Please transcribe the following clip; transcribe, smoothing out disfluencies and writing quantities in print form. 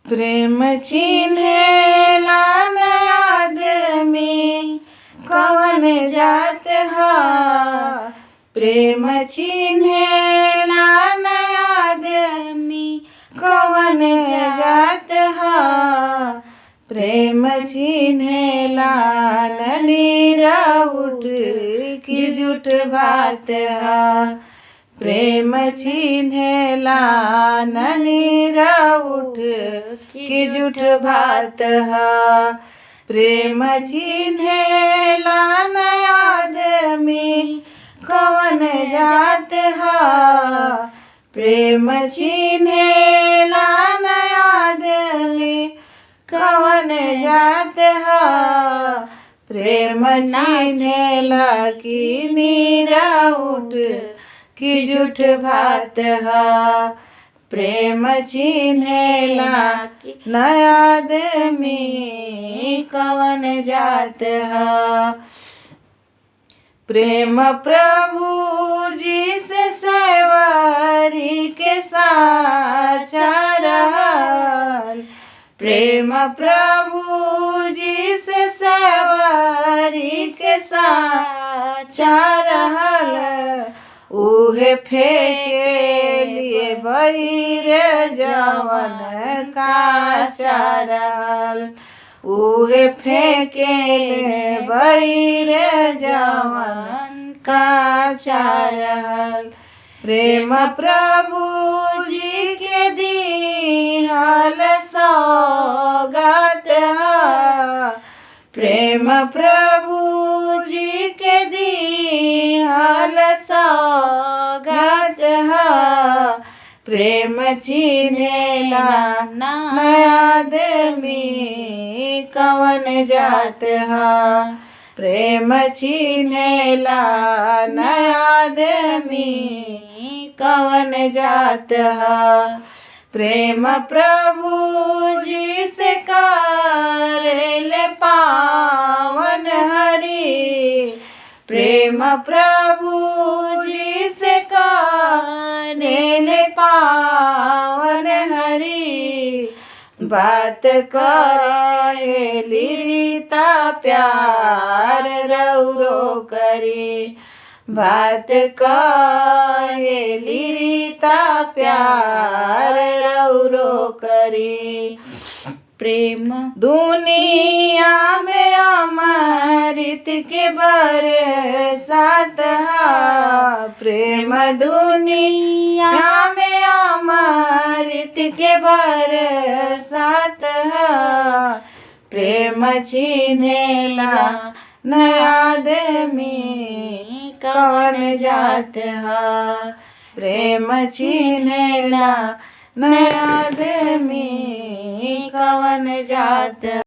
प्रेम चिन्हेला न आदमी कवन जात ह। प्रेम चिन्हेला न आदमी कवन जात ह। प्रेम चिन्हेला न निरउठ की जुठ भात ह। प्रेम चिन्हेला न निरउठ की जुठ भात ह। प्रेम चिन्हेला न आदमी कवन जात ह। प्रेम चिन्हेला न आदमी कवन जात ह। प्रेम चिन्हेला की निरउठ की जुठ भात ह। प्रेम चिन्हेला न आदमी कवन जात ह। प्रेम प्रभु जी से सवारी के साचा रहल। प्रेम प्रभु जी से सवारी के साचा रहल। उहे फेके लिए बहिर जवन काचा रहल। उहे फेकेले बहिर जवन काचा रहल। प्रेम प्रभु जी के दिहल सौगात ह। प्रेम प्रभु जी के दिहल सौगात ह। प्रेम चिन्हेला न आदमी कवन जात ह। प्रेम चिन्हेला न आदमी कवन जात ह। प्रेम प्रभु जी से करेले पावन हरि। प्रेम प्रभु जी से करेले पावन हरि। बात कहेली रीता प्यार रउरो करी। बात कहेली रीता प्यार रउरो करी। प्रेम दुनिया में अमृत के बरसात ह। प्रेम दुनिया में अमृत के बरसात ह। प्रेम चिन्हेला न आदमी कवन जात ह। प्रेम चिन्हेला न आदमी कवन जात।